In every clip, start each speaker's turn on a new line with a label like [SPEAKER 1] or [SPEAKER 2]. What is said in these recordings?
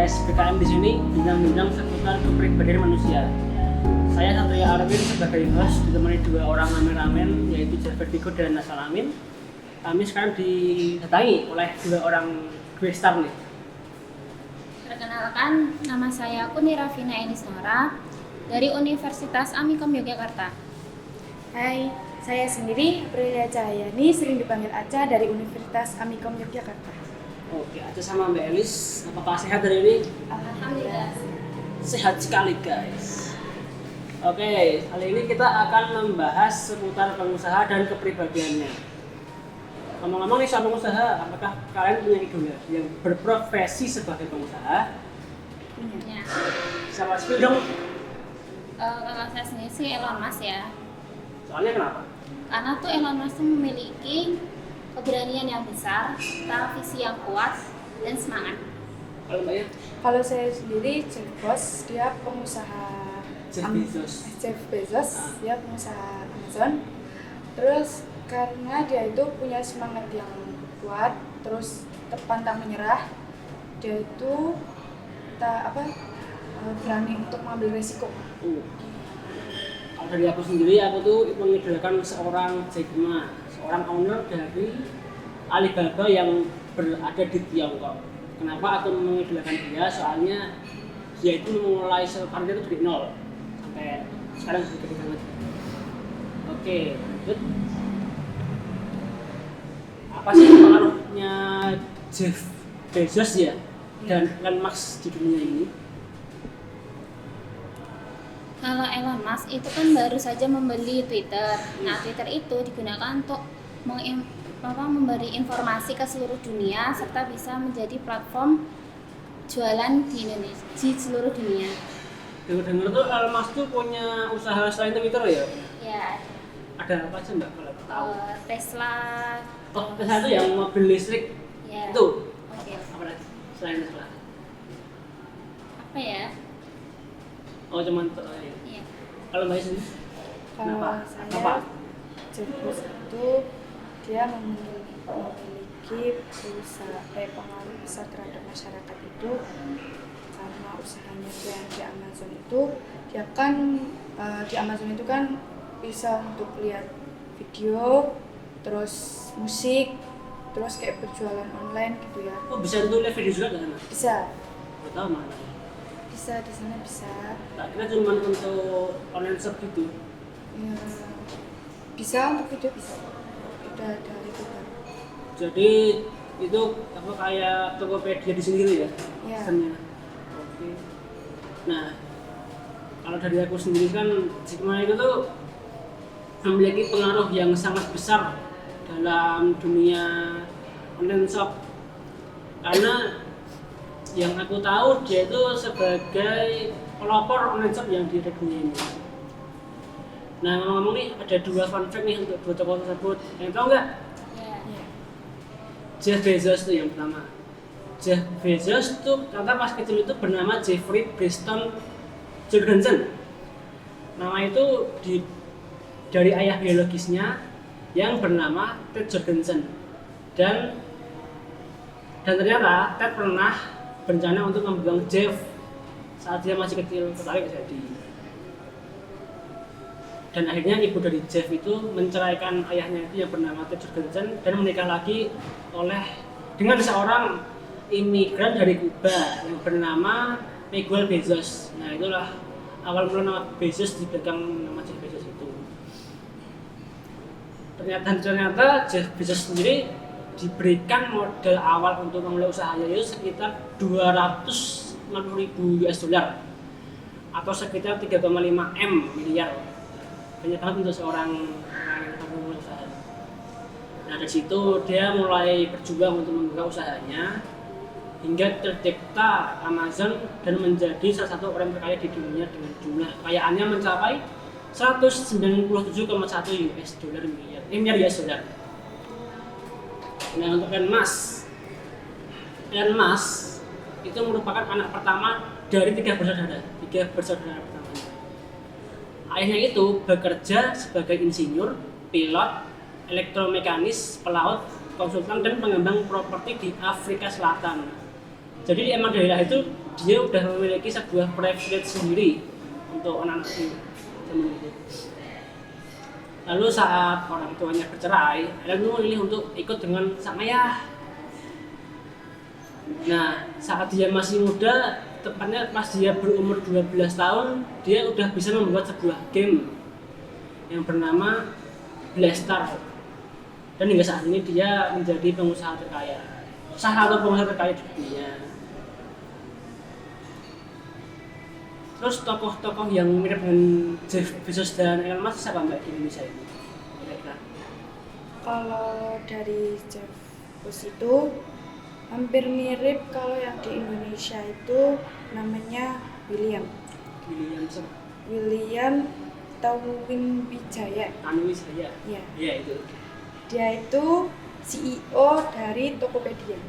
[SPEAKER 1] podcast BKM di sini bincang-bincang seputar kepribadian manusia. Saya Satria Arvin sebagai host ditemani dua orang ramen-ramen yaitu Jafar Tigo dan Nasal Amin. Kami sekarang didatangi oleh dua orang guest star nih.
[SPEAKER 2] Perkenalkan, nama saya Kuni Rafina Enisnora dari Universitas Amikom Yogyakarta.
[SPEAKER 3] Hai, saya sendiri Prilia Cahyani, sering dipanggil Aca dari Universitas Amikom Yogyakarta.
[SPEAKER 1] Oke, Aca sama Mbak Elis, apakah sehat hari ini?
[SPEAKER 2] Alhamdulillah.
[SPEAKER 1] Sehat sekali guys. Oke, kali ini kita akan membahas seputar pengusaha dan kepribadiannya. Ngomong-ngomong nih soal pengusaha, apakah kalian punya idola yang berprofesi sebagai pengusaha?
[SPEAKER 2] Ya.
[SPEAKER 1] Siapa spill dong?
[SPEAKER 2] Kalau saya sendiri sih Elon Musk ya.
[SPEAKER 1] Soalnya kenapa?
[SPEAKER 2] Karena tuh Elon Musk tuh memiliki keberanian yang besar, visi yang kuat, dan semangat.
[SPEAKER 1] Kalau Mbak ya?
[SPEAKER 3] Kalau saya sendiri Jeff Bezos, dia pengusaha Jeff Bezos, dia pengusaha Amazon. Terus karena dia itu punya semangat yang kuat, terus pantang menyerah, dia itu berani untuk mengambil resiko.
[SPEAKER 1] Kalau dari aku sendiri, aku tuh mengidolakan seorang Jack Ma, seorang owner dari Alibaba yang berada di Tiongkok. Kenapa aku mengidolakan dia? Soalnya dia itu memulai karirnya itu dari nol sampai sekarang sudah gede banget. Oke, lanjut. Apa sih pengaruhnya Jeff Bezos ya dan Elon Musk di dunia ini?
[SPEAKER 2] Kalau Elon Musk itu kan baru saja membeli Twitter. Nah, Twitter itu digunakan untuk memberi informasi ke seluruh dunia serta bisa menjadi platform jualan di Indonesia, di seluruh dunia.
[SPEAKER 1] Dengar-dengar tuh Elon Musk tuh punya usaha selain Twitter ya?
[SPEAKER 2] Ya,
[SPEAKER 1] Ada apa sih Mbak kalau tahu?
[SPEAKER 2] Tesla.
[SPEAKER 1] Oh, Tesla itu yang mobil listrik
[SPEAKER 2] Ya.
[SPEAKER 1] itu?
[SPEAKER 2] Oke.
[SPEAKER 1] Apa lagi selain Tesla?
[SPEAKER 2] Apa ya?
[SPEAKER 1] Oh cuman itu aja.
[SPEAKER 2] Iya.
[SPEAKER 1] Kalau Mbak sendiri?
[SPEAKER 3] Kalau
[SPEAKER 1] Kenapa?
[SPEAKER 3] saya,
[SPEAKER 1] Apa?
[SPEAKER 3] Jeff Bezos itu dia memiliki pengaruh besar terhadap masyarakat itu karena usahanya dia di Amazon itu, dia kan di Amazon itu kan bisa untuk lihat video, terus musik, terus kayak berjualan online gitu ya.
[SPEAKER 1] Oh bisa itu live video juga kan?
[SPEAKER 3] Bisa,
[SPEAKER 1] Tahu mana?
[SPEAKER 3] bisa di sana bisa.
[SPEAKER 1] Tak kira cuma untuk online shop gitu.
[SPEAKER 3] Ya, bisa untuk video bisa. Udah dari itu kan.
[SPEAKER 1] Jadi itu apa kayak Tokopedia di sini gitu ya?
[SPEAKER 3] Ya.
[SPEAKER 1] Sistemnya. Oke. Nah, kalau dari aku sendiri kan Sigma itu tuh memiliki pengaruh yang sangat besar dalam dunia online shop. Karena yang aku tahu dia itu sebagai pelopor online shop yang di dunia ini. Nah ngomong-ngomong nih ada dua fun fact nih untuk dua tokoh tersebut. Yang tahu nggak?
[SPEAKER 2] Ya.
[SPEAKER 1] Jeff Bezos itu yang pertama. Jeff Bezos itu kata pas kecil itu bernama Jeffrey Preston Jorgensen. Nama itu dari ayah biologisnya yang bernama Ted Jorgensen. Dan ternyata Ted pernah berencana untuk membuang Jeff saat dia masih kecil, tetapi terjadi. Dan akhirnya ibu dari Jeff itu menceraikan ayahnya itu yang bernama Ted Jorgensen dan menikah lagi dengan seorang imigran dari Kuba yang bernama Miguel Bezos. Nah itulah awal mula nama Bezos di belakang nama Jeff Bezos itu. Ternyata Jeff Bezos sendiri diberikan modal awal untuk memulai usahanya itu sekitar 250.000 US dollar atau sekitar 3,5 miliar. Banyak banget untuk seorang yang memulai usaha. Nah dari situ dia mulai berjuang untuk membuka usahanya hingga tercipta Amazon dan menjadi salah satu orang terkaya di dunia dengan jumlah kekayaannya mencapai 197,1 miliar US dollar. Nah untuk Elon Musk itu merupakan anak pertama dari tiga bersaudara pertamanya. Ayahnya itu bekerja sebagai insinyur, pilot, elektromekanis, pelaut, konsultan dan pengembang properti di Afrika Selatan. Jadi emang dari lahir itu dia udah memiliki sebuah private sendiri untuk anak-anak di zaman itu. Lalu saat orang tuanya bercerai, Elon itu memilih untuk ikut dengan sang ayah. Nah, saat dia masih muda, tepatnya pas dia berumur 12 tahun, dia udah bisa membuat sebuah game yang bernama Blaster. Dan hingga saat ini dia menjadi pengusaha terkaya, salah satu pengusaha terkaya di dunia. Terus tokoh-tokoh yang mirip dengan Jeff Bezos dan Elon Musk siapa mbak di Indonesia ini? Kira-kira?
[SPEAKER 3] Kalau dari Jeff Bezos itu hampir mirip, kalau yang di Indonesia itu namanya William Tanuwijaya.
[SPEAKER 1] Tanuwijaya.
[SPEAKER 3] Ya.
[SPEAKER 1] Iya itu.
[SPEAKER 3] Dia itu CEO dari Tokopedia.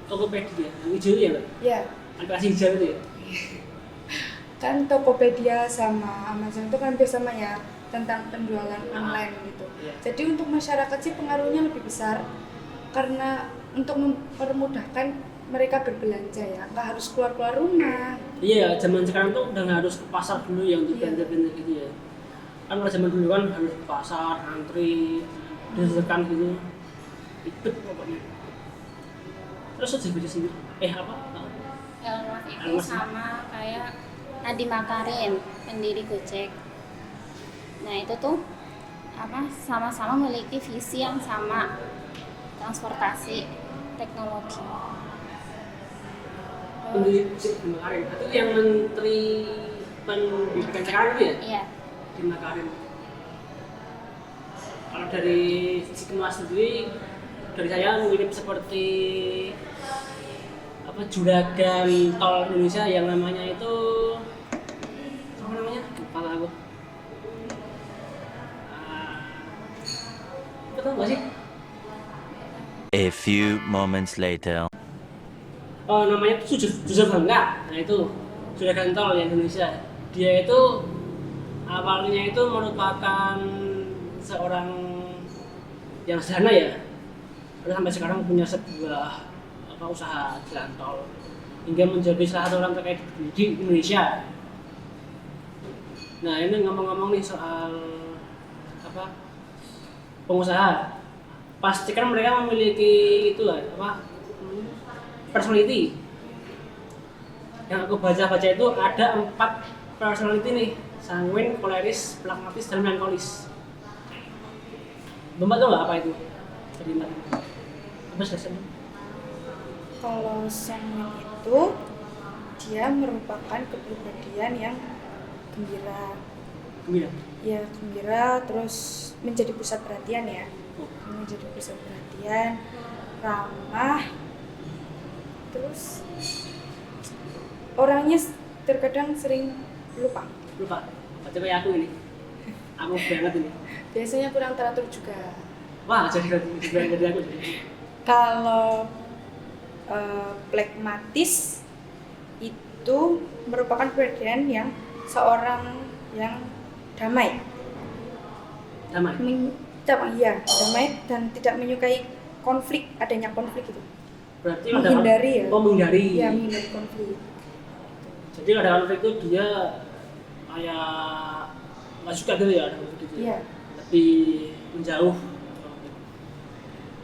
[SPEAKER 1] Tokopedia, yang hijau ya mbak?
[SPEAKER 3] Ya,
[SPEAKER 1] Aplikasi hijau itu ya?
[SPEAKER 3] kan Tokopedia sama Amazon itu kan hampir sama ya, tentang penjualan online gitu.
[SPEAKER 1] Iya.
[SPEAKER 3] Jadi untuk masyarakat sih pengaruhnya lebih besar, karena untuk mempermudahkan mereka berbelanja ya, nggak harus keluar rumah.
[SPEAKER 1] Iya, zaman sekarang tuh udah nggak harus ke pasar dulu ya untuk
[SPEAKER 3] Iya.
[SPEAKER 1] belanja-belanja gitu ya. Kan kalau zaman dulu kan harus ke pasar, antri, desakan gitu, ribet pokoknya. Terus Jeff Bezos sendiri, apa?
[SPEAKER 2] Elon Musk itu
[SPEAKER 1] Elon Musk.
[SPEAKER 2] sama kayak Nadiem Makarim, pendiri Gojek. Nah itu tuh sama-sama memiliki visi yang sama, transportasi teknologi.
[SPEAKER 1] Pendiri Gojek di Makarim, itu yang menteri pendidikan sekarang itu ya?
[SPEAKER 2] Iya.
[SPEAKER 1] Di Makarim. Kalau dari sisi kemas sendiri, dari saya mirip seperti juragan tol Indonesia yang namanya itu apa namanya? Lupa aku. Betul nggak sih?
[SPEAKER 4] A few moments later.
[SPEAKER 1] Namanya itu Joseph Bangka. Nah itu juragan tol yang Indonesia. Dia itu awalnya itu merupakan seorang yang sederhana ya. Lalu sampai sekarang punya sebuah usaha jalan tol hingga menjadi salah satu orang terkait di Indonesia. Nah ini ngomong-ngomong nih soal pengusaha, pastikan mereka memiliki personality. Yang aku baca itu ada 4 personality nih: sanguin, koleris, pragmatis, dan melankolis. Mbak tahu nggak apa itu? Apa sih?
[SPEAKER 3] Kalau sanguin itu dia merupakan kepribadian yang gembira. Ya, gembira, terus menjadi pusat perhatian ya. Menjadi pusat perhatian, ramah, terus orangnya terkadang sering lupa.
[SPEAKER 1] Baca kayak aku ini. Aku banget ini.
[SPEAKER 3] Biasanya kurang teratur juga.
[SPEAKER 1] Wah, jadi aku.
[SPEAKER 3] Kalau plekmatis itu merupakan kepribadian yang seorang yang damai, damai dan tidak menyukai adanya konflik itu.
[SPEAKER 1] Berarti
[SPEAKER 3] menghindari ya.
[SPEAKER 1] menghindari.
[SPEAKER 3] Ya, menghindari konflik.
[SPEAKER 1] Jadi ada konflik itu dia kayak nggak suka gitu ya, ada konflik gitu.
[SPEAKER 3] Iya.
[SPEAKER 1] Lebih menjauh.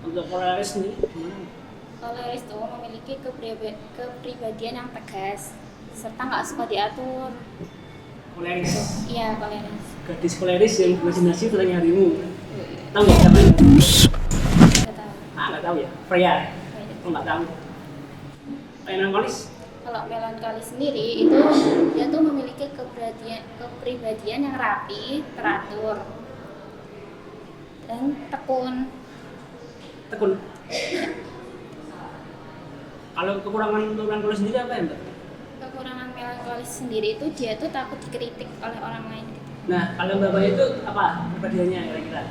[SPEAKER 1] Untuk koleris sendiri gimana?
[SPEAKER 2] Koleris itu memiliki kepribadian yang tegas serta nggak suka diatur.
[SPEAKER 1] Koleris.
[SPEAKER 2] Iya, koleris.
[SPEAKER 1] Gadis koleris yang imajinasi tentang harimu. Tahu nggak siapa ini?
[SPEAKER 2] Nggak tahu.
[SPEAKER 1] Nggak tahu ya. Freya. Nggak tahu. Melankolis.
[SPEAKER 2] Kalau melankolis sendiri itu dia tuh memiliki kepribadian yang rapi, teratur, dan tekun.
[SPEAKER 1] Kalau kekurangan untuk melankolis sendiri apa ya mbak?
[SPEAKER 2] Kekurangan melankolis sendiri itu dia tuh takut dikritik oleh orang lain gitu.
[SPEAKER 1] Nah kalau mbak itu apa kepribadiannya kira-kira?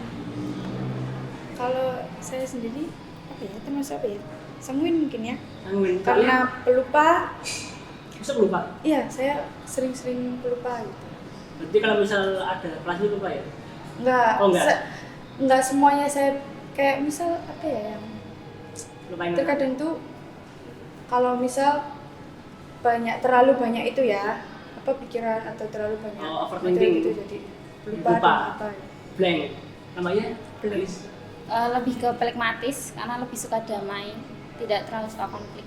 [SPEAKER 3] Kalau saya sendiri termasuk apa ya? Sanguin mungkin ya.
[SPEAKER 1] Sanguin.
[SPEAKER 3] Karena pelupa.
[SPEAKER 1] Bisa pelupa?
[SPEAKER 3] Iya, saya sering pelupa gitu.
[SPEAKER 1] Berarti kalau misal ada kelas itu lupa ya?
[SPEAKER 3] Enggak.
[SPEAKER 1] Oh, enggak.
[SPEAKER 3] Enggak semuanya saya kayak misal apa ya yang
[SPEAKER 1] Lupain
[SPEAKER 3] terkadang tuh kalau misal terlalu banyak itu ya, apa pikiran atau terlalu banyak
[SPEAKER 1] overthinking
[SPEAKER 3] gitu, jadi lupa
[SPEAKER 1] Lupa.
[SPEAKER 3] dan apa ya.
[SPEAKER 1] blank namanya
[SPEAKER 3] Blank.
[SPEAKER 1] Alice.
[SPEAKER 2] Lebih ke pragmatis karena lebih suka damai, tidak terlalu suka konflik.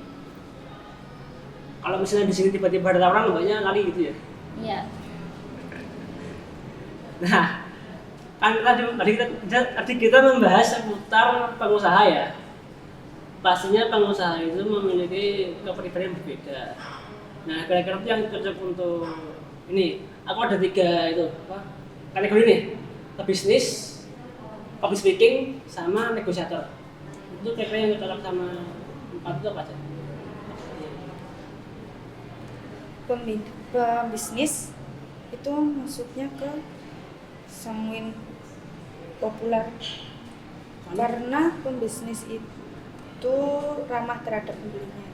[SPEAKER 1] Kalau misalnya di sini tiba-tiba ada orang banyak lari gitu ya.
[SPEAKER 2] Iya.
[SPEAKER 1] Nah, kan tadi kita membahas seputar pengusaha ya. Pastinya pengusaha itu memiliki kepribadian yang berbeda. Nah, kira-kira itu yang cocok untuk ini. Aku ada 3 itu apa? Kategori nih. Pebisnis, public speaking, sama negosiator. Itu kira-kira yang cocok sama 4 itu apa aja?
[SPEAKER 3] Pembisnis itu masuknya ke sanguin populer karena pembisnis itu ramah terhadap pembelinya.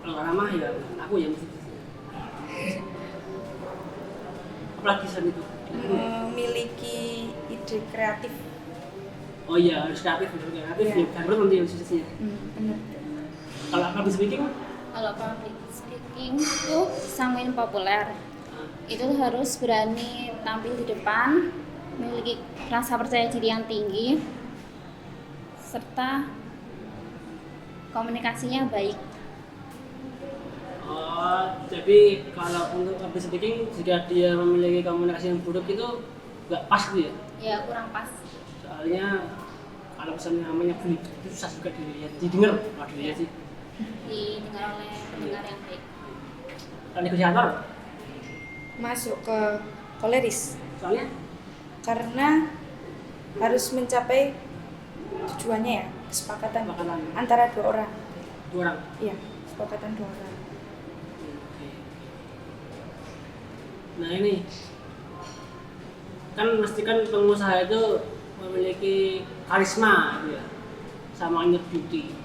[SPEAKER 1] Kalau nggak ramah ya aku yang apalagi selain itu.
[SPEAKER 3] Memiliki ide kreatif.
[SPEAKER 1] Oh iya, harus kreatif,
[SPEAKER 3] Iya.
[SPEAKER 1] ya. Kan nanti bisnisnya.
[SPEAKER 3] Benar.
[SPEAKER 1] Kalau public speaking,
[SPEAKER 2] Kalau public speaking itu sanguin populer. Itu harus berani tampil di depan, memiliki rasa percaya diri yang tinggi, serta komunikasinya baik.
[SPEAKER 1] jadi kalau untuk public speaking jika dia memiliki komunikasi yang buruk itu nggak pas gitu ya.
[SPEAKER 2] Ya kurang pas.
[SPEAKER 1] Soalnya kalau misalnya namanya bully itu susah juga dilihat, didengar, nggak dilihat sih.
[SPEAKER 2] Didengar oleh pendengar yang baik.
[SPEAKER 1] Kalau negosiator,
[SPEAKER 3] Masuk ke koleris
[SPEAKER 1] soalnya
[SPEAKER 3] karena harus mencapai tujuannya ya, kesepakatan
[SPEAKER 1] Kesepakatan.
[SPEAKER 3] antara 2 orang.
[SPEAKER 1] 2 orang.
[SPEAKER 3] Iya, kesepakatan 2 orang.
[SPEAKER 1] Oke. Nah ini kan mesti kan pengusaha itu memiliki karisma gitu ya, sama inner beauty.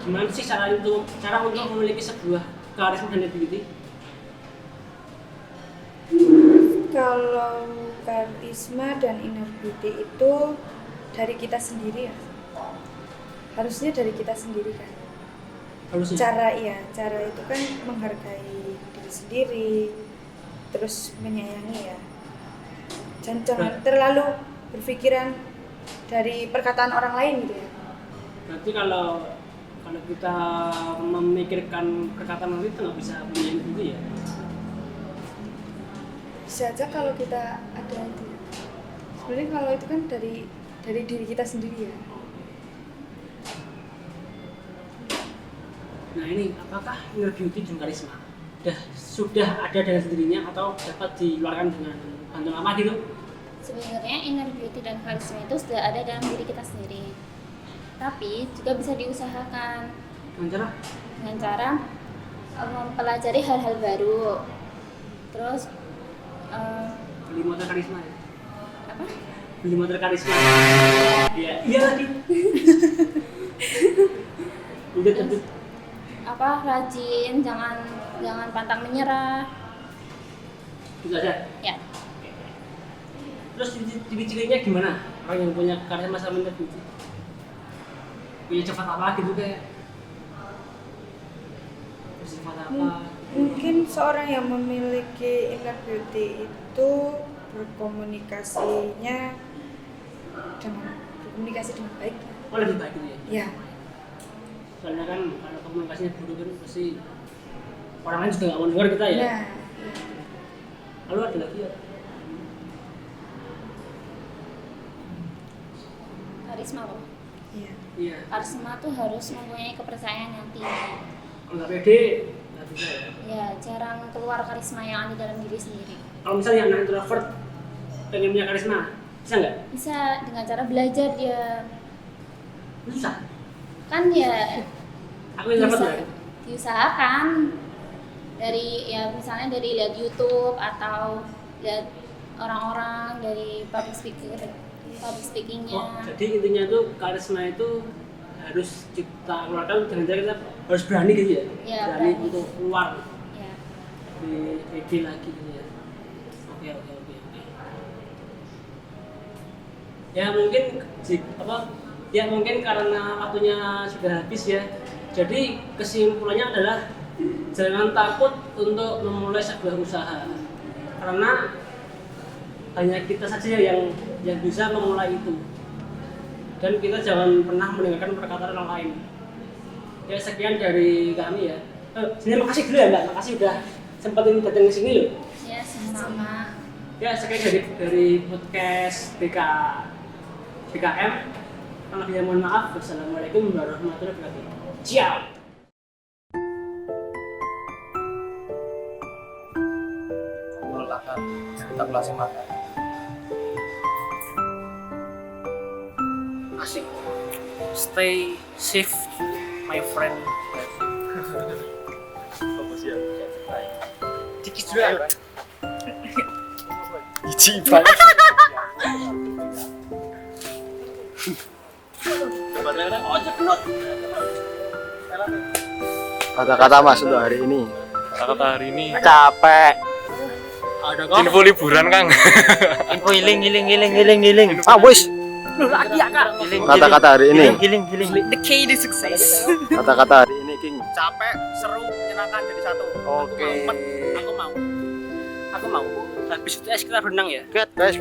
[SPEAKER 1] Gimana sih cara untuk memiliki sebuah karisma dan inner beauty?
[SPEAKER 3] Kalau karisma dan inner beauty itu dari kita sendiri ya. Harusnya dari kita sendiri kan.
[SPEAKER 1] Harusnya.
[SPEAKER 3] Cara itu kan menghargai diri sendiri, terus menyayangi ya. Jangan terlalu berpikiran dari perkataan orang lain gitu ya.
[SPEAKER 1] Berarti kalau kita memikirkan perkataan orang itu nggak bisa punya inner beauty ya?
[SPEAKER 3] Bisa aja kalau kita ada itu. Sebenarnya kalau itu kan dari diri kita sendiri ya.
[SPEAKER 1] Nah ini apakah inner beauty dan karisma sudah ada dengan sendirinya atau dapat dikeluarkan dengan bantuan apa gitu?
[SPEAKER 2] Sebenarnya inner beauty dan karisma itu sudah ada dalam diri kita sendiri. Tapi juga bisa diusahakan dengan cara mempelajari hal-hal baru. Terus
[SPEAKER 1] Beli motor karisma ya?
[SPEAKER 2] apa?
[SPEAKER 1] Beli motor karisma. Iya lagi. Lanjut.
[SPEAKER 2] Rajin, jangan pantang menyerah.
[SPEAKER 1] Itu aja.
[SPEAKER 2] Ya.
[SPEAKER 1] Terus ciri-cirinya gimana? Orang yang punya karisma sama inner beauty? Punya sifat apa gitu kayak? Sifat apa?
[SPEAKER 3] Mungkin seorang yang memiliki inner beauty itu berkomunikasi dengan baik.
[SPEAKER 1] Oh lebih baik gitu ya?
[SPEAKER 3] Ya,
[SPEAKER 1] Soalnya kan kalau komunikasinya buruk kan pasti orang lain juga nggak mau dengar kita ya.
[SPEAKER 3] nah,
[SPEAKER 1] Lalu ada lagi ya?
[SPEAKER 2] Karisma loh.
[SPEAKER 3] iya.
[SPEAKER 1] Iya.
[SPEAKER 2] Karisma tuh harus mempunyai kepercayaan yang tinggi.
[SPEAKER 1] Kalau nggak pede nggak bisa ya.
[SPEAKER 2] Ya, jarang keluar karisma yang ada dalam diri sendiri.
[SPEAKER 1] Kalau misalnya anak introvert pengen punya karisma, bisa nggak?
[SPEAKER 2] Bisa dengan cara belajar dia.
[SPEAKER 1] Susah.
[SPEAKER 2] Kan ya
[SPEAKER 1] Aku introvert ya.
[SPEAKER 2] diusahakan dari ya misalnya dari lihat YouTube atau lihat orang-orang dari public speakingnya.
[SPEAKER 1] Oh, jadi intinya tuh karisma itu harus kita keluarkan dengan cara kita harus berani gitu ya?
[SPEAKER 2] Ya,
[SPEAKER 1] berani
[SPEAKER 2] berani.
[SPEAKER 1] untuk keluar
[SPEAKER 2] Ya.
[SPEAKER 1] di pede lagi gitu ya. Oke. Ya mungkin mungkin karena waktunya sudah habis ya. Jadi kesimpulannya adalah jangan takut untuk memulai sebuah usaha, karena hanya kita saja yang bisa memulai itu. Dan kita jangan pernah mendengarkan perkataan orang lain. Ya sekian dari kami ya. Sebenarnya makasih dulu ya Mbak, makasih udah sempetin datang ke sini loh.
[SPEAKER 2] Ya, sama-sama.
[SPEAKER 1] Ya sekian dari podcast BKM. Kalau lebihnya mohon maaf. Wassalamualaikum warahmatullahi wabarakatuh. Ciao.
[SPEAKER 5] Meletakkan cerita kelas makan.
[SPEAKER 1] Asik. Stay safe, my friend.
[SPEAKER 5] Apa sih ya?
[SPEAKER 1] Dikis dulu ya.
[SPEAKER 5] Iji banget.
[SPEAKER 1] Oh, cekluk.
[SPEAKER 5] Kata-kata Mas untuk hari ini.
[SPEAKER 6] Kata hari ini
[SPEAKER 5] Capek.
[SPEAKER 1] Ada kok.
[SPEAKER 6] info liburan Kang.
[SPEAKER 5] Info giling. Ah, wis.
[SPEAKER 1] Lu lagi ya, Kak.
[SPEAKER 5] Kata-kata hari ini.
[SPEAKER 6] Giling.
[SPEAKER 1] The key to success.
[SPEAKER 5] Kata-kata hari ini, King.
[SPEAKER 1] Capek, seru, menyenangkan jadi satu.
[SPEAKER 5] Oke.
[SPEAKER 1] Aku mau. Habis itu kita berenang ya.
[SPEAKER 5] Guys,